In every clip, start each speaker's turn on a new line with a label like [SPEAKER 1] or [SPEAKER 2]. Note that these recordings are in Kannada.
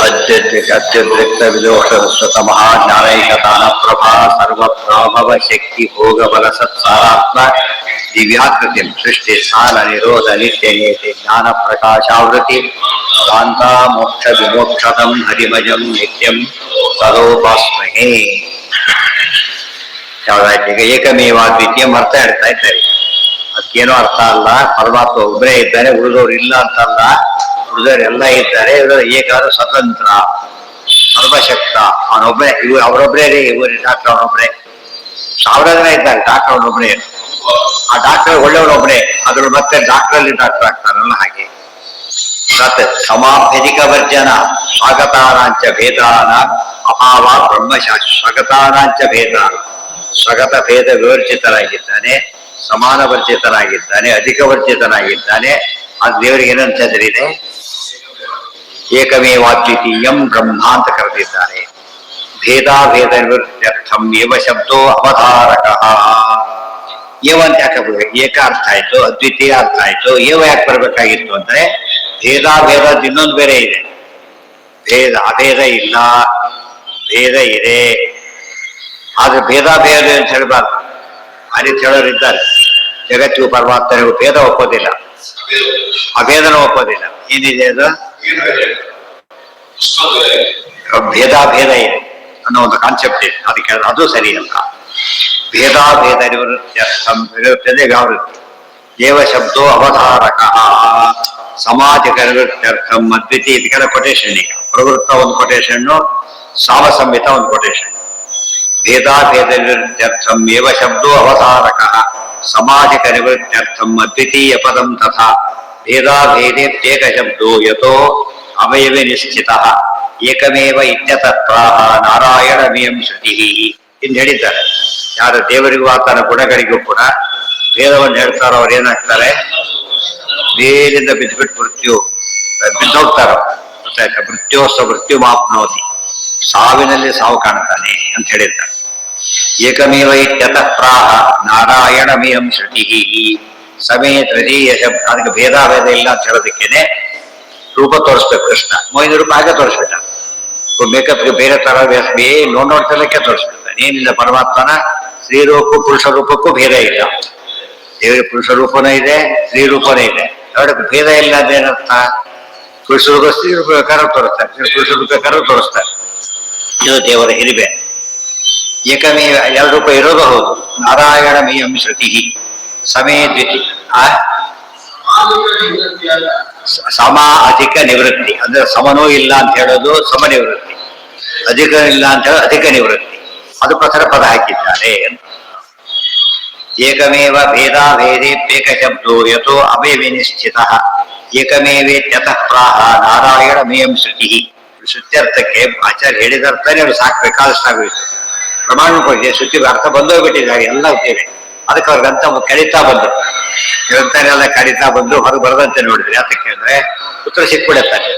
[SPEAKER 1] अत्युद्रिक्त विदोषतमः ज्ञानैकतान प्रभा सर्वप्रभव शक्ति भोग बल सत्सारात्म दिव्याकृतिं सृष्टि स्थान निरोध नित्य नीति ज्ञान प्रकाशावृति कांता मोक्ष विमोक्षतम हरिमयं नित्यं तदोपास्महे. ಯಾವ್ದಾಯ್ತು ಈಗ ಏಕಮೇವಾದ್ವಿತೀಯ ಅರ್ಥ ಹೇಳ್ತಾ ಇದ್ದಾರೆ. ಅದಕ್ಕೇನೋ ಅರ್ಥ ಅಲ್ಲ, ಪರಮಾತ್ಮ ಒಬ್ಬರೇ ಇದ್ದಾರೆ, ಉಳಿದವರು ಇಲ್ಲ ಅಂತಲ್ಲ, ಉಳಿದವರೆಲ್ಲ ಇದ್ದಾರೆ. ಇವರು ಏಕಾದ ಸ್ವತಂತ್ರ ಸರ್ವಶಕ್ತ ಅವನೊಬ್ಬರೇ. ಇವರು ಅವರೊಬ್ಬರೇ ರೀ, ಇವರು ಡಾಕ್ಟರ್ ಅವನೊಬ್ಬರೇ. ಸಾವಿರ ಜನ ಇದ್ದಾರೆ, ಡಾಕ್ಟರ್ ಅವನೊಬ್ಬರೇ. ಆ ಡಾಕ್ಟರ್ ಒಳ್ಳೆಯವನೊಬ್ಬರೇ, ಅದ್ರ ಮತ್ತೆ ಡಾಕ್ಟರಲ್ಲಿ ಡಾಕ್ಟರ್ ಆಗ್ತಾರಲ್ಲ ಹಾಗೆ. ಮತ್ತೆ ಸಮಾಭ್ಯಧಿಕ ವರ್ಜನ ಸ್ವಾಗತಾನಾಂಚ ಭೇದಾನ ಅಭಾವ ಬ್ರಹ್ಮಶಾಸ್ತ್ರ. ಸ್ವಗತಾನಾಂಚ ಭೇದಾನ, ಸ್ವಗತ ಭೇದ ವಿವರ್ಜಿತನಾಗಿದ್ದಾನೆ, ಸಮಾನ ವರ್ಜಿತನಾಗಿದ್ದಾನೆ, ಅಧಿಕ ವರ್ಜಿತನಾಗಿದ್ದಾನೆ. ಅದು ದೇವರಿಗೆ ಏನಂತ ಹೆಸರಿದೆ? ಏಕಮೇವಾದ್ವಿತೀಯಂ ಬ್ರಹ್ಮ ಅಂತ ಕರೆದಿದ್ದಾರೆ. ಭೇದಾಭೇದ ನಿವೃತ್ತ್ಯರ್ಥಂ ಏವ ಶಬ್ದೋ ಅವಧಾರಕ. ಏವ ಅಂತ ಯಾಕೆ ಬರ್ಬೇಕು? ಏಕ ಅರ್ಥ ಆಯ್ತು, ಅದ್ವಿತೀಯ ಅರ್ಥ ಆಯ್ತು, ಏವ ಯಾಕೆ ಬರ್ಬೇಕಾಗಿತ್ತು ಅಂದ್ರೆ ಭೇದಾಭೇದ ಇನ್ನೊಂದು ಬೇರೆ ಇದೆ. ಭೇದ ಅಭೇದ ಇಲ್ಲ, ಭೇದ ಇದೆ. ಆದ್ರೆ ಭೇದಾಭೇದ ಅಂತ ಹೇಳಬಾರ್ದು. ಆ ರೀತಿ ಹೇಳೋರಿದ್ದಾರೆ. ಜಗತ್ತಿಗೂ ಪರಮಾತ್ಮನಿಗೂ ಭೇದ ಒಪ್ಪೋದಿಲ್ಲ, ಅಭೇದನ ಒಪ್ಪೋದಿಲ್ಲ. ಏನಿದೆ ಅದು? ಭೇದಾಭೇದ ಇದೆ ಅನ್ನೋ ಒಂದು ಕಾನ್ಸೆಪ್ಟ್ ಇದೆ. ಅದಕ್ಕೆ ಅದು ಸರಿ ಅಲ್ಲ. ಭೇದಾಭೇದ ನಿವೃತ್ತಿ ವ್ಯಾವೃತ್ತಿ. ದೇವ ಶಬ್ದೋ ಅವಧಾರಕ ಸಮಾಜಕ ನಿವೃತ್ತ್ಯರ್ಥಂ ಅದ್ವಿತೀಯ. ಇದಕ್ಕೆಲ್ಲ ಕೊಟೇಶನ್. ಈಗ ಪ್ರವೃತ್ತ ಒಂದು ಕೊಟೇಶನ್ನು, ಸಾಮಸಂಹಿತ ಒಂದು ಕೊಟೇಶನ್. ಭೇದಾಭೇದ ನಿವೃತ್ತ್ಯರ್ಥಂ ಏವ ಶಬ್ದೋ ಅವಧಾರಕ ಸಮಾಜಕ ನಿವೃತ್ತ್ಯರ್ಥಂ ಅದ್ವಿತೀಯ ಪದಂ ತಥಾ ಭೇದಾಭೇದೇತ್ಯೇಕ ಶಬ್ದೋ ಯತೋ ಅವಯವೇ ನಿಶ್ಚಿತಃ ಏಕಮೇವ ಇತ್ಯತತ್ರಾಹ ನಾರಾಯಣಮೇಯಂ ಶ್ರುತಿಃ ಎಂದು ಹೇಳಿದ್ದಾರೆ. ಯಾರು ದೇವರಿಗೂ ಆತನ ಗುಣಗಳಿಗೂ ಕೂಡ ಭೇದವನ್ನು ಹೇಳ್ತಾರೋ ಅವ್ರು ಏನಾಗ್ತಾರೆ? ಬೇರಿಂದ ಬಿದ್ದುಬಿಟ್ಟು ಬಿದ್ದೋಗ್ತಾರೋ. ಗೊತ್ತಾಯ್ತಾ? ಮೃತ್ಯೋಸ್ವ ಮೃತ್ಯು ಮಾಪ್ನೋತಿ, ಸಾವಿನಲ್ಲಿ ಸಾವು ಕಾಣ್ತಾನೆ ಅಂತ ಹೇಳಿದ್ದಾರೆ. ಏಕಮೇವ ಇತ್ಯತಃ ಪ್ರಾಹ ನಾರಾಯಣಮೇಯಂ ಶ್ರುತಿಃ ಸಮೇ ತೃತೀಯ ಶಬ್ದ. ಅದಕ್ಕೆ ಭೇದಾಭೇದ ಇಲ್ಲ ಅಂತ ಹೇಳೋದಕ್ಕೇನೆ ರೂಪ ತೋರಿಸ್ಬೇಕು ಕೃಷ್ಣ. ಮೊಯ್ದು ರೂಪ ಹಾಗೆ ತೋರಿಸ್ಬಿಟ್ಟ. ಮೇಕಪ್ಗೆ ಬೇರೆ ತರ ನೋಡ್ತಿಲ್ಲಕ್ಕೆ ತೋರಿಸ್ಬಿಡ್ತಾನೆ. ಏನಿಲ್ಲ, ಪರಮಾತ್ಮನ ಸ್ತ್ರೀ ರೂಪಕ್ಕೂ ಪುರುಷ ರೂಪಕ್ಕೂ ಭೇದ ಇಲ್ಲ. ದೇವರ ಪುರುಷ ರೂಪನೂ ಇದೆ, ಸ್ತ್ರೀ ರೂಪನೇ ಇದೆ. ಅವರಿಗೆ ಭೇದ ಇಲ್ಲ ಅದೇನರ್ಥ? ಪುರುಷ ರೂಪ ಸ್ತ್ರೀ ರೂಪ ಬೇಕಾದ್ರೂ ತೋರಿಸ್ತಾರೆ, ಪುರುಷ ರೂಪ ಬೇಕಾದ್ರೂ ತೋರಿಸ್ತಾರೆ. ಇದು ದೇವರ ಹಿರಿಮೆ. ಏಕಮೇವ ಎರಡು ರೂಪ ಇರೋದು ಹೌದು. ನಾರಾಯಣಮೇಯಂ ಶ್ರುತಿ ಸಮೇ ದ್ವಿತಿ. ಸಮ ಅಧಿಕ ನಿವೃತ್ತಿ ಅಂದ್ರೆ ಸಮನೂ ಇಲ್ಲ ಅಂತ ಹೇಳೋದು ಸಮ ನಿವೃತ್ತಿ, ಅಧಿಕ ಇಲ್ಲ ಅಂತ ಹೇಳೋದು ಅಧಿಕ ನಿವೃತ್ತಿ. ಅದು ಪ್ರಥಮ ಪದ ಹಾಕಿದ್ದಾರೆ. ಏಕಮೇವ ಭೇದಾಭೇದೇಪ್ಯೇಕ ಶಬ್ದೋ ಯತೋ ಅವಯವೇ ನಿಶ್ಚಿತಃ ಏಕಮೇವೇತ್ಯತಃ ಪ್ರಾಹ ನಾರಾಯಣಮೇಯಂ ಶ್ರುತಿ. ಶ್ರುತ್ಯರ್ಥಕ್ಕೆ ಆಚಾರ್ಯ ಹೇಳಿದ ಅರ್ಥನೇ ಅವ್ರು ಸಾಕು, ಬೇಕಾದಷ್ಟಾಗೋಯ್ತು. ಪ್ರಮಾಣ ಕೊಟ್ಟಿದೆ, ಶ್ರುತಿಗೆ ಅರ್ಥ ಬಂದೋಗ್ಬಿಟ್ಟಿದ್ದಾರೆ ಎಲ್ಲ ಹೋಗ್ತೇವೆ. ಅದಕ್ಕೆ ಅವ್ರ ಗ್ರಂಥ ಕರೀತಾ ಬಂದ್ರು, ಗ್ರಂಥನೆಲ್ಲ ಕರೀತಾ ಬಂದು ಹೊರಗೆ ಬರದಂತೆ ನೋಡಿದ್ರೆ. ಯಾತಕ್ಕೆ ಅಂದ್ರೆ ಉತ್ತರ ಸಿಕ್ಬಿಡುತ್ತಾರೆ.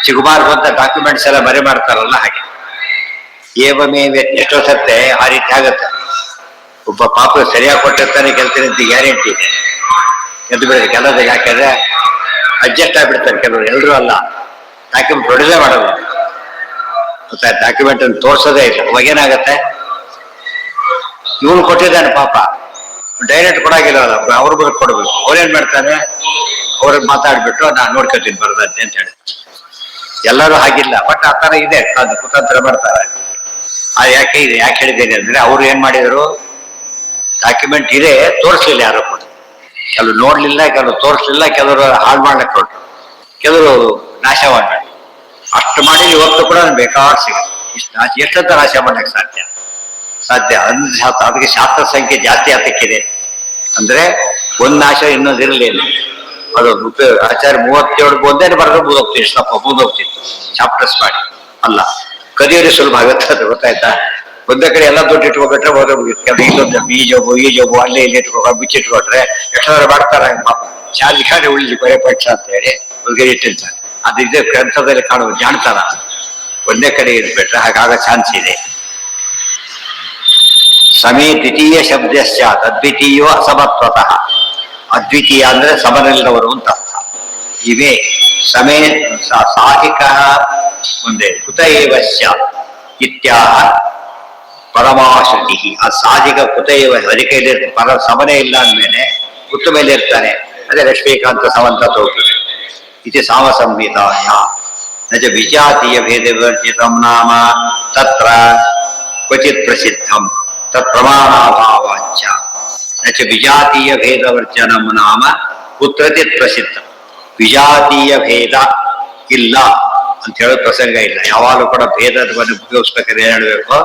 [SPEAKER 1] ಚಿಗುಮಾರ್ಗು ಅಂತ ಡಾಕ್ಯುಮೆಂಟ್ಸ್ ಎಲ್ಲ ಬರೆ ಮಾಡ್ತಾರಲ್ಲ ಹಾಗೆ. ಏವಮೇವೆ ಎಷ್ಟೋ ಸತ್ತೆ ಆ ರೀತಿ ಆಗತ್ತೆ. ಒಬ್ಬ ಪಾಪ ಸರಿಯಾಗಿ ಕೊಟ್ಟಿರ್ತಾನೆ ಗೆಲ್ತೀನಿ ಅಂತ ಗ್ಯಾರಂಟಿ ಇದೆ, ಗೆದ್ದು ಬಿಡುತ್ತೆ ಕೆಲಸ. ಯಾಕಂದ್ರೆ ಅಡ್ಜಸ್ಟ್ ಆಗ್ಬಿಡ್ತಾರೆ ಕೆಲವರು, ಎಲ್ಲರೂ ಅಲ್ಲ. ಡಾಕ್ಯುಮೆಂಟ್ ಪ್ರೊಡ್ಯೂಸೇ ಮಾಡೋದು, ಗೊತ್ತಾ? ಡಾಕ್ಯುಮೆಂಟ್ ಅನ್ನು ತೋರ್ಸೋದೇ ಇಲ್ಲ. ಅವಾಗ ಏನಾಗತ್ತೆ? ಇವನು ಕೊಟ್ಟಿದ್ದಾನೆ ಪಾಪ, ಡೈರೆಕ್ಟ್ ಕೊಡಾಗಿಲ್ಲವಲ್ಲ, ಅವ್ರ ಬಗ್ಗೆ ಕೊಡ್ಬೇಕು. ಅವ್ರೇನ್ ಮಾಡ್ತಾರೆ? ಅವ್ರಿಗೆ ಮಾತಾಡ್ಬಿಟ್ಟು ನಾನು ನೋಡ್ಕೊತೀನಿ ಬರದಂತೆ ಅಂತ ಹೇಳಿ. ಎಲ್ಲರೂ ಹಾಗಿಲ್ಲ, ಬಟ್ ಆ ತರ ಇದೆ. ಅದು ಕುತಂತ್ರ ಮಾಡ್ತಾರೆ. ಯಾಕೆ ಇದೆ, ಯಾಕೆ ಹೇಳಿದ್ದೇನೆ ಅಂದ್ರೆ ಅವ್ರು ಏನ್ ಮಾಡಿದ್ರು, ಡಾಕ್ಯುಮೆಂಟ್ ಇದೆ ತೋರಿಸ್ಲಿಲ್ಲ ಯಾರು ಕೂಡ. ಕೆಲವರು ನೋಡ್ಲಿಲ್ಲ, ಕೆಲವರು ತೋರಿಸ್ಲಿಲ್ಲ, ಕೆಲವರು ಹಾಳು ಮಾಡ್ಲಿಕ್ಕೆ ಕೊಟ್ಟರು, ಕೆಲವರು ನಾಶ ಮಾಡ್ಬೇಕು. ಅಷ್ಟು ಮಾಡಿ ಇವತ್ತು ಕೂಡ ಬೇಕಾದ್ ಸಿಗುತ್ತೆ. ಎಷ್ಟಂತ ನಾಶ ಮಾಡ್ಲಿಕ್ಕೆ ಸಾಧ್ಯ? ಅದಕ್ಕೆ ಶಾಸ್ತ್ರ ಸಂಖ್ಯೆ ಜಾಸ್ತಿ ಆತಕ್ಕಿದೆ ಅಂದ್ರೆ ಒಂದ್ ನಾಶ ಇನ್ನೊಂದು ಇರಲಿಲ್ಲ. ಅದು ಆಚಾರ್ಯ 37 ಒಂದೇ ಬರೆದು ಮುಗಿದೋಗ್ತೀವಿ, ಸ್ವಲ್ಪ ಮುಗಿದೋಗ್ತಿತ್ತು ಚಾಪ್ಟರ್ಸ್ ಮಾಡಿ. ಅಲ್ಲ, ಕದಿಯೋರಿ ಸುಲಭ ಆಗುತ್ತೆ ಅದು, ಗೊತ್ತಾಯ್ತಾ? ಒಂದೇ ಕಡೆ ಎಲ್ಲ ದುಡ್ಡು ಇಟ್ಕೊಬಿಟ್ರೆ ಹೋದ್ರೆ ಮುಗಿತು. ಇನ್ನೊಂದು ಈ ಜೋಬು ಅಲ್ಲೇ ಇಲ್ಲಿ ಬಿಚ್ಚಿಟ್ಕೊಟ್ರೆ ಎಷ್ಟಾದ್ರೂ ಮಾಡ್ತಾರೆ. ಚಾರ್ಜ್ ಖಾಲಿ ಉಳಿಲಿ ಬರೇ ಪಕ್ಷ ಅಂತ ಹೇಳಿ ಹುಡುಗರಿ ಇಟ್ಟಿರ್ತಾರೆ. ಅದು ಇದೇ ಗ್ರಂಥದಲ್ಲಿ ಕಾಣುವ ಜಾಣ್ತಾರ. ಒಂದೇ ಕಡೆ ಇಟ್ಬಿಟ್ರೆ ಹಾಗಾಗ ಚಾನ್ಸ್ ಇದೆ. ಸಮೇ ದ್ವಿತೀಯ ಶಬ್ದಶ್ಚಾತ್ ಅದ್ವಿತೀಯೋ ಅಸಮತ್ವತಃ. ಅದ್ವಿತೀಯ ಅಂದ್ರೆ ಸಮನಿಲ್ಲದವರು ಅಂತ ಅರ್ಥ. ಇವೆ ಸಮೇ ಸಾಹಿಕ ಮುಂದೆ ಕುತ ಏವ ಸ್ಯಾತ್ ಇತ್ಯಾಹ ಪರಮಾಶ್ರುತಿ. ಆ ಸಾಧಿಕ ಕುತ ಏವ ಅಧಿಕೈಲಿ ಪರ ಸಮನೆ ಇಲ್ಲ ಅಂದ್ಮೇಲೆ ಕುತ್ತ ಮೇಲೆ ಇರ್ತಾನೆ. ಅದೇ ಲಕ್ಷ್ಮೀಕಾಂತ ಸಮಂತ ತೋಟು ಇದು ಸಾಮ ಸಂಹಿತಾಯ. ನಚ ವಿಜಾತೀಯ ಭೇದ ವಿವರ್ಜಿತಂ ನಾಮ ತತ್ರ ಕ್ವಚಿತ್ ಪ್ರಸಿದ್ಧಂ ತತ್ ಪ್ರಮಾಣಾಭಾವಾಚ್ಚ. ನಚ ವಿಜಾತೀಯ ಭೇದ ವರ್ಜನಂ ನಾಮ ಕುತ್ರಚಿತ್ ಪ್ರಸಿದ್ಧಂ. ವಿಜಾತೀಯ ಭೇದ ಇಲ್ಲ ಅಂತ ಹೇಳೋ ಪ್ರಸಂಗ ಇಲ್ಲ. ಯಾವಾಗಲೂ ಕೂಡ ಭೇದದ ಬಗ್ಗೆ ಉಪಯೋಗಿಸ್ಬೇಕಾದ್ರೆ ಏನ್ ಹೇಳ್ಬೇಕು?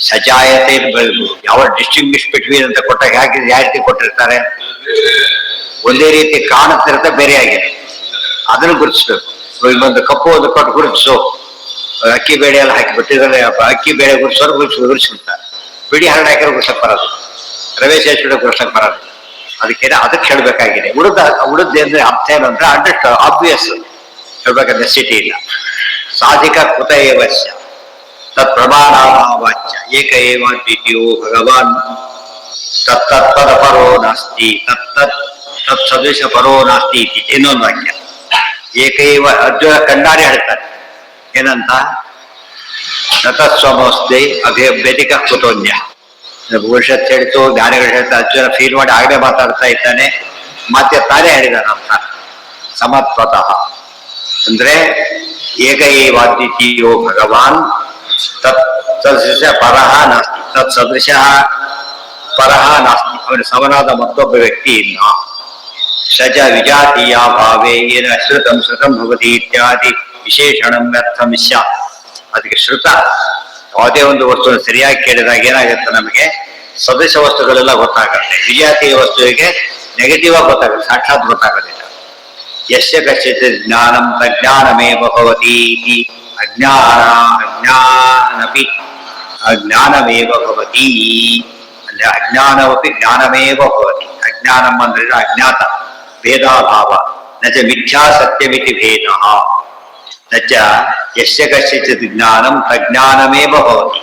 [SPEAKER 1] ಸಜಾಯತೆ ಬರಬೇಕು. ಯಾವ ಡಿಸ್ಟಿಂಗ್ವಿಶ್ ಬಿಟ್ವೀನ್ ಅಂತ ಕೊಟ್ಟಾಗ ಯಾಕೆ ಯಾವ ರೀತಿ ಕೊಟ್ಟಿರ್ತಾರೆ? ಒಂದೇ ರೀತಿ ಕಾಣುತ್ತಿರುತ್ತೆ, ಬೇರೆ ಆಗಿದೆ. ಅದನ್ನು ಗುರುತಿಸ್ಬೇಕು. ಒಂದು ಕಪ್ಪು ಒಂದು ಕೊಟ್ಟು ಗುರುತಿಸು. ಅಕ್ಕಿ ಬೇಳೆ ಎಲ್ಲ ಹಾಕಿ ಬಿಟ್ಟಿದ್ರೆ ಅಕ್ಕಿ ಬೇಳೆ ಗುರುಸೋರು ಗುರುಸಿಬಿಡ್ತಾರೆ. ಬಿಡಿ ಹರಡು ಹಾಕಿರೋ ಗುರುಸಕ್ ಬರೋದು, ರವೆ ಸೇರಿಸ್ಬಿಡೋ ಗುರುಸಕ್ ಬರೋದು. ಅದಕ್ಕೆ ಹೇಳ್ಬೇಕಾಗಿದೆ. ಉಳಿದ ಅಂದ್ರೆ ಅರ್ಥ ಏನು ಅಂದ್ರೆ ಅಂಡರ್ ಆಬ್ವಿಯಸ್ ಹೇಳ್ಬೇಕಾದ್ರೆ ನೆಸಿಟಿ ಇಲ್ಲ. ಸಾಧಿಕ ಕುತ ಏವಸ್ಯ ತತ್ ಪ್ರಮಾಣಾಭಾವಾಚ್ಯ ಏಕ ಏವ ದ್ವಿತೀಯೋ ಭಗವಾನ್ ತತ್ತತ್ಪದ ಪರೋ ನಾಸ್ತಿ ತತ್ ಸದೃಶ ಪರೋ ನಾಸ್ತಿ ಇತಿ. ಇನ್ನೊಂದು ವಾಕ್ಯ ಏಕೈವ ಅರ್ಜುನ ಕಣ್ಣಾರೆ ಹೇಳ್ತಾರೆ. ಏನಂತ? ನತಸ್ವಮೋಸ್ತಿ ಅಭ್ಯಧಿಕ ಕುತೋನ್ಯ. ಭವಿಷ್ಯತ್ ಹೇಳ್ತು, ಜ್ಞಾನಿಗಳು ಹೇಳ್ತಾರೆ. ಅರ್ಜುನ ಫೀಲ್ ಮಾಡಿ ಆಗಲೇ ಮಾತಾಡ್ತಾ ಇದ್ದಾನೆ. ಮತ್ತೆ ತಾನೇ ಹೇಳಿದಾನೆ ಅರ್ಥ ಸಮತ್ವತಃ. ಅಂದ್ರೆ ಏಕ ಏವಾದ್ವಿತೀಯೋ ಭಗವಾನ್ ತತ್ ಸದೃಶ ಪರಹ ನಾಸ್ತಿ ತತ್ ಸದೃಶ ಪರಹ ನಾಸ್ತಿ. ಅವನ ಸಮನಾದ ಮತ್ತೊಬ್ಬ ವ್ಯಕ್ತಿ ಇಲ್ಲ. ಸಜ ವಿಜಾತೀಯ ಭಾವೇ ಏನ ಶ್ರುತಂ ಶ್ರುತಂ ಭವತಿ ಇತ್ಯಾದಿ ವಿಶೇಷಣಂ ವ್ಯರ್ಥಂ ಸ್ಯಾತ್. ಅದಕ್ಕೆ ಶ್ರುತ ಯಾವುದೇ ಒಂದು ವಸ್ತುವನ್ನು ಸರಿಯಾಗಿ ಕೇಳಿದಾಗ ಏನಾಗುತ್ತೆ? ನಮಗೆ ಸದೃಶ ವಸ್ತುಗಳೆಲ್ಲ ಗೊತ್ತಾಗುತ್ತೆ. ವಿಜಾತೀಯ ವಸ್ತುವಿಗೆ ನೆಗೆಟಿವ್ ಆಗಿ ಗೊತ್ತಾಗುತ್ತೆ, ಸಾಕ್ಷಾತ್ ಗೊತ್ತಾಗೋದಿಲ್ಲ. ಯಸ್ಯ ಕಶ್ಚಿತ್ ಜ್ಞಾನಂ ತಜ್ಞಾನಮೇವ ಭವತಿ. ಅಜ್ಞಾನಪಿ ಅಜ್ಞಾನಮೇವ ಭವತಿ. ಅಂದ್ರೆ ಅಜ್ಞಾನವಪಿ ಜ್ಞಾನಮೇವ ಭವತಿ. ಅಜ್ಞಾನಂ ಅಂದ್ರೆ ಅಜ್ಞಾತ, ಭೇದಾಭಾವ. ನಚ ಮಿಥ್ಯಾ ಸತ್ಯಮಿತಿ ಭೇದ. ನಚ ಯಸ್ಯ ಕಶ್ಚಿತ್ ಜ್ಞಾನಂ ತಜ್ಞಾನಮೇವ ಭವತಿ.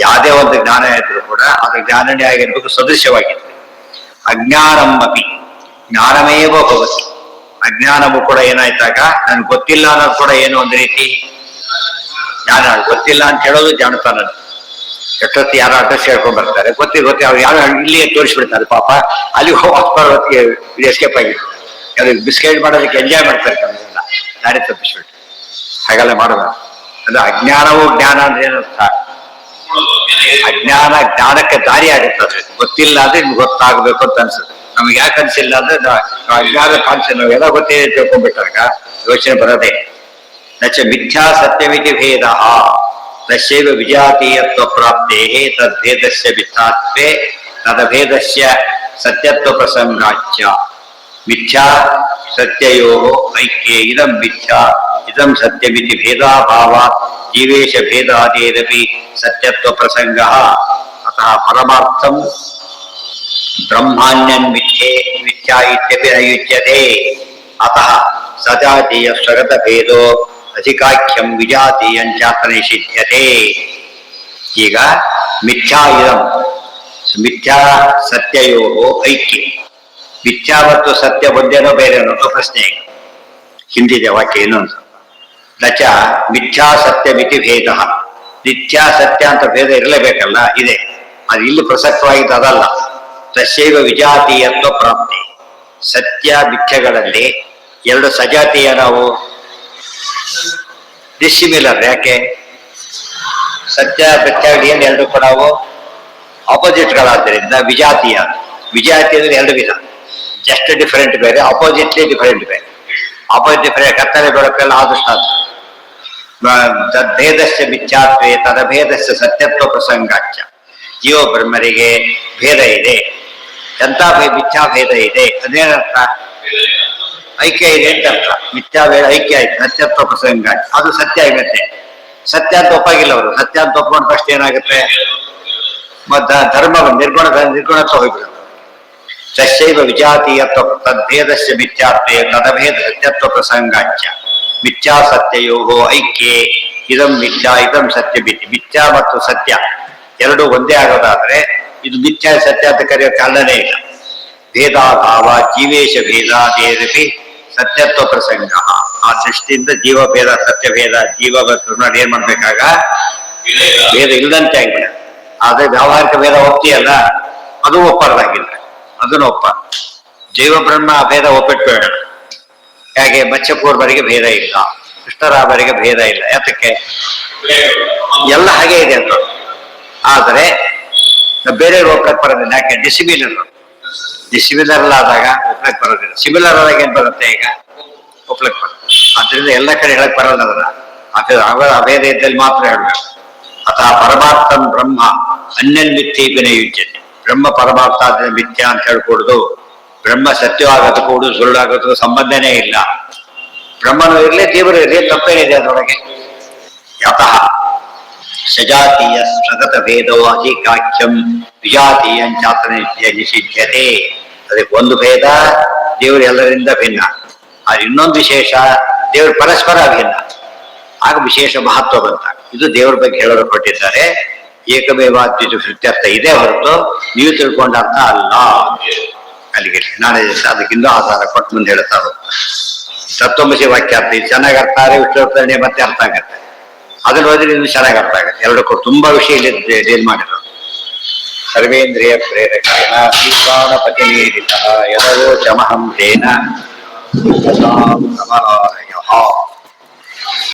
[SPEAKER 1] ಯಾವುದೇ ಒಂದು ಜ್ಞಾನ ಇದ್ರೂ ಕೂಡ ಅದು ಜ್ಞಾನನೇ ಆಗಿರ್ಬೇಕು, ಸದೃಶ್ಯವಾಗಿರ್ಬೇಕು. ಅಜ್ಞಾನಂ ಅಪಿ ಜ್ಞಾನಮೇವ ಭವತಿ. ಅಜ್ಞಾನವೂ ಕೂಡ ಏನಾಯ್ತಾಗ ನನ್ಗೆ ಗೊತ್ತಿಲ್ಲ ಅನ್ನೋದು ಕೂಡ ಏನು ಒಂದು ರೀತಿ ಜ್ಞಾನ. ಗೊತ್ತಿಲ್ಲ ಅಂತ ಹೇಳೋದು ಜಾಣತಾನ. ಎಷ್ಟೊತ್ತು ಯಾರು ಅಡ್ರೆಸ್ ಹೇಳ್ಕೊಂಡ್ ಬರ್ತಾರೆ, ಗೊತ್ತಿ ಅವ್ರು ಯಾರು ಇಲ್ಲಿಯೇ ತೋರಿಸ್ಬಿಡ್ತಾರೆ. ಪಾಪ ಅಲ್ಲಿ ಹೊತ್ತಿಗೆ ಎಸ್ಕೇಪ್ ಆಗಿರ್ತಾರೆ. ಯಾರು ಬಿಸ್ಕೆಟ್ ಮಾಡೋದಕ್ಕೆ ಎಂಜಾಯ್ ಮಾಡ್ತಾರೆ ಕಮ್ಮಿ, ದಾರಿ ತಪ್ಪಿಸ್ಬಿಟ್ಟು. ಹಾಗೆಲ್ಲ ಮಾಡೋದು ಅದು ಅಜ್ಞಾನವೂ. ಜ್ಞಾನ ಅಂದ್ರೆ ಏನರ್ಥ? ಅಜ್ಞಾನ ಜ್ಞಾನಕ್ಕೆ ದಾರಿ ಆಗುತ್ತದೆ. ಗೊತ್ತಿಲ್ಲ ಅಂದ್ರೆ ನಿಮ್ಗೆ ಗೊತ್ತಾಗಬೇಕು ಅಂತ ಅನ್ಸುತ್ತೆ. ನಮ್ಗೆ ಯಾಕೆ ಅನ್ಸಿಲ್ಲ ಅಂದ್ರೆ ಅಜ್ಞಾನ ಕಾಣಿಸಿ ನಾವೆಲ್ಲ ಗೊತ್ತೇ ತಿಳ್ಕೊಂಡ್ಬಿಟ್ಟಾಗ ಯೋಚನೆ ಬರೋದೇ. ನಚ ಮಿಥ್ಯಾ ಸತ್ಯಮಿತಿ ಭೇದ ತಸ್ಯೈವ ವಿಜಾತೀಯತ್ವ ಪ್ರಾಪ್ತೇ ತದ್ಭೇದಸ್ಯ ಮಿಥ್ಯಾತ್ವೇ ತದಭೇದಸ್ಯ ಸತ್ಯತ್ವ ಪ್ರಸಂಗಾಚ್ಯ. ಮಿಥ್ಯಾ ಸತ್ಯಯೋಃ ಐಕ್ಯೇ ಇದಂ ಮಿಥ್ಯಾ ಇದಂ ಸತ್ಯಮಿತಿ ಭೇದಾಭಾವ ಜೀವೇಶ ಭೇದಾದೇರಪಿ ಸತ್ಯತ್ವ ಪ್ರಸಂಗಃ. ಅತಃ ಪರಮಾರ್ಥಂ ಬ್ರಹ್ಮಾನ್ಯನ್ ಮಿಥ್ಯಾ ಇತ್ಯಪಿ ನ ಯುಜ್ಯತೆ. ಅತಃ ಸಜಾತೀಯ ಸ್ವಗತ ಭೇದೋ ಅಧಿಕಾಖ್ಯಂ ವಿಜಾತೀಯಂಚಾತ್ರ ನಿಷಿಧ್ಯತೆ. ಈಗ ಮಿಥ್ಯಾ ಇದಂ ಮಿಥ್ಯಾ ಸತ್ಯಯೋಃ ಐಕ್ಯ. ಮಿಥ್ಯಾ ಮತ್ತು ಸತ್ಯ ಒಂದೇನೋ ಬೇರೆ ಅನ್ನೋದು ಪ್ರಶ್ನೆ. ಹಿಂದಿದೆ ವಾಕ್ಯ ಏನು ಅಂತ. ನಚ ಮಿಥ್ಯಾ ಸತ್ಯ ಮಿತಿ ಭೇದ. ನಿತ್ಯ ಸತ್ಯ ಅಂತ ಭೇದ ಇರಲೇಬೇಕಲ್ಲ, ಇದೆ. ಅದು ಇಲ್ಲಿ ಪ್ರಸಕ್ತವಾಗಿದ್ದು ಅದಲ್ಲ. ತಸ್ಯೈವ ವಿಜಾತೀಯತ್ವ ಪ್ರಾಪ್ತಿ. ಸತ್ಯ ಮಿಥ್ಯಗಳಲ್ಲಿ ಎರಡು ಸಜಾತೀಯ ನಾವು ಡಿಸಿಮಿಲರ್. ಯಾಕೆ? ಸತ್ಯ ಮಿಥ್ಯಗಳು ಏನು ಎರಡು ಕೂಡ ನಾವು ಆಪೋಸಿಟ್ಗಳಾದ್ದರಿಂದ ವಿಜಾತೀಯ. ವಿಜಾತೀಯ ಅಂದ್ರೆ ಎರಡು ವಿಧ, ಜಸ್ಟ್ ಡಿಫರೆಂಟ್ ಬೇರೆ, ಆಪೋಸಿಟ್ಲಿ ಡಿಫರೆಂಟ್ ಬೇರೆ. ಆಪೋಸಿಟ್ ಡಿಫರೆಂಟ್ ಕತ್ತಲೆ ಬೆಳಕೆಲ್ಲ ಆದೃಷ್ಟ ಅಂತ. ತದ್ಭೇದಸ್ಯ ಮಿಥ್ಯಾತ್ವೇ ತದಭೇದಸ್ಯ ಸತ್ಯತ್ವ ಪ್ರಸಂಗಾಚ್ಯ. ಜೀವ ಬ್ರಹ್ಮರಿಗೆ ಭೇದ ಇದೆ. ಎಂತ ಮಿಥ್ಯಾ ಭೇದ ಇದೆ. ಅದೇನರ್ಥ? ಐಕ್ಯ ಇದೆ ಅಂತ ಅರ್ಥ. ಮಿಥ್ಯಾ ಭೇದ ಐಕ್ಯ ಆಯ್ತು, ಸತ್ಯತ್ವ ಪ್ರಸಂಗ. ಅದು ಸತ್ಯ ಆಗುತ್ತೆ. ಸತ್ಯ ಅಂತ ಒಪ್ಪಾಗಿಲ್ಲ ಅವರು. ಸತ್ಯ ಅಂತ ಒಪ್ಕೊಂಡ ಫಸ್ಟ್ ಏನಾಗುತ್ತೆ? ಧರ್ಮ ನಿರ್ಗುಣತ್ವ ಹೋಗ್ಬಿಡುತ್ತೆ. ತಸ್ಯೈವ ವಿಜಾತೀಯತ್ವ ತದ್ಭೇದಸ್ಯ ಮಿಥ್ಯಾತ್ವೇ ತದಭೇದ ಸತ್ಯತ್ವ ಪ್ರಸಂಗಾಚ್ಯ. ಮಿಥ್ಯಾ ಸತ್ಯಯೋಃ ಐಕ್ಯೇ ಇದಂ ಮಿಥ್ಯಾ ಇದಂ ಸತ್ಯ ಮಿತಿ. ಮಿಥ್ಯಾ ಮತ್ತು ಸತ್ಯ ಎರಡು ಒಂದೇ ಆಗೋದಾದ್ರೆ ಇದು ಮಿಥ್ಯಾ ಸತ್ಯ ಅಂತ ಕರೆಯೋ ಕಾರಣನೇ ಇಲ್ಲ. ಭೇದಾಭಾವ ಜೀವೇಶ ಭೇದಾದೇರಪಿ ಸತ್ಯತ್ವ ಪ್ರಸಂಗ. ಆ ಸೃಷ್ಟಿಯಿಂದ ಜೀವಭೇದ ಸತ್ಯಭೇದ ಜೀವ ನೋಡಿ ಏನ್ ಮಾಡ್ಬೇಕಾಗ ಭೇದ ಇಲ್ಲದಂತೆ ಆಗ್ಬಿಡ. ಆದ್ರೆ ವ್ಯಾವಹಾರಿಕ ಭೇದ ಒಪ್ತಿಯಲ್ಲ, ಅದು ಒಪ್ಪರ್ದಾಗಿಲ್ಲ, ಅದನ್ನು ಒಪ್ಪ. ಜೈವ ಬ್ರಹ್ಮ ಭೇದ ಒಪ್ಪಿಟ್ಬೇಡ. ಹೇಗೆ ಮತ್ಸ್ಯಪೂರ್ವರಿಗೆ ಭೇದ ಇಲ್ಲ, ಕೃಷ್ಣರಾಮರಿಗೆ ಭೇದ ಇಲ್ಲ. ಯಾತಕ್ಕೆ? ಎಲ್ಲ ಹಾಗೆ ಇದೆ ಅಂತ. ಆದರೆ ಬೇರೆಯವ್ರು ಒಪ್ಲಕ್ ಬರೋದಿಲ್ಲ. ಯಾಕೆ? ಡಿಸಿಮಿಲರ್ ಆದಾಗ ಒಪ್ಲಕ್ ಬರೋದಿಲ್ಲ. ಸಿಮಿಲರ್ ಆದಾಗ ಏನ್ ಬರುತ್ತೆ? ಈಗ ಒಪ್ಲಕ್ ಬರುತ್ತೆ. ಆದ್ರಿಂದ ಎಲ್ಲ ಕಡೆ ಹೇಳಕ್ ಬರಲ್ಲ. ಅದನ್ನ ಅಭೇದ ಇದ್ದಲ್ಲಿ ಮಾತ್ರ ಹೇಳ್ಬೇಕು. ಅಥವಾ ಪರಮಾರ್ಥಂ ಬ್ರಹ್ಮ ಅನ್ಯನ್ಮಿತ್ಯೇಪಿನ ಯುಜ್ಯತೆ. ಬ್ರಹ್ಮ ಪರಮಾರ್ಥ ಆದ್ರೆ ಮಿಥ್ಯ ಅಂತ ಹೇಳ್ಕೊಡುದು, ಬ್ರಹ್ಮ ಸತ್ಯವಾಗೋದು ಕೂಡು ಸುಳ್ಳಾಗೋದು ಸಂಬಂಧನೇ ಇಲ್ಲ. ಬ್ರಹ್ಮನು ಇರಲಿ, ದೇವರು ಇರಲಿ, ತಪ್ಪೇನಿದೆ ಅದರೊಳಗೆ? ಯತಃ ಸಜಾತೀಯ ಸ್ವಗತ ಭೇದೋ ಅಧಿಕಾಖ್ಯಂ ವಿಜಾತೀಯಂಚಾತ್ರ ನಿಷಿಧ್ಯತೆ. ಅದಕ್ಕೆ ಒಂದು ಭೇದ, ದೇವರು ಎಲ್ಲರಿಂದ ಭಿನ್ನ. ಆದ್ರೆ ಇನ್ನೊಂದು ವಿಶೇಷ, ದೇವರು ಪರಸ್ಪರ ಭಿನ್ನ. ಆಗ ವಿಶೇಷ ಮಹತ್ವ ಬಂತ. ಇದು ದೇವರ ಬಗ್ಗೆ ಹೇಳಲು ಕೊಟ್ಟಿದ್ದಾರೆ. ಏಕಮೇವಾದ್ವಿತೀಯ ಕೃತ್ಯರ್ಥ ಇದೆ ಹೊರತು ನೀವು ತಿಳ್ಕೊಂಡ ಅರ್ಥ ಅಲ್ಲ. ಅಲ್ಲಿಗೆ ನಾಳೆ ಅದಕ್ಕಿಂತ ಆಧಾರ ಕೊಟ್ಟು ಮುಂದೆ ಹೇಳ್ತಾ ಹೋಗ್ತಾರೆ. ತತ್ವಮಸಿ ವಾಕ್ಯಾರ್ಥ ಇದು ಚೆನ್ನಾಗಿ ಅರ್ಥ ಆದರೆ ವಿಷ್ಣುವರ್ಧನೆ ಮತ್ತೆ ಅರ್ಥ ಆಗತ್ತೆ. ಅದ್ರಲ್ಲಿ ಹೋದ್ರೆ ಇನ್ನು ಚೆನ್ನಾಗಿ ಅರ್ಥ ಆಗುತ್ತೆ. ಎರಡಕ್ಕೂ ತುಂಬಾ ವಿಷಯ ಇಲ್ಲಿ ಡೀಲ್ ಮಾಡಿರೋದು. ಸರ್ವೇಂದ್ರಿಯ ಪ್ರೇರಕೇಣ ಶ್ರೀಪ್ರಾಣಪತಿನೇರಿತಃ ಯದವೋಚಮಹಂ ತೇನ ಸಮರಾಯಃ.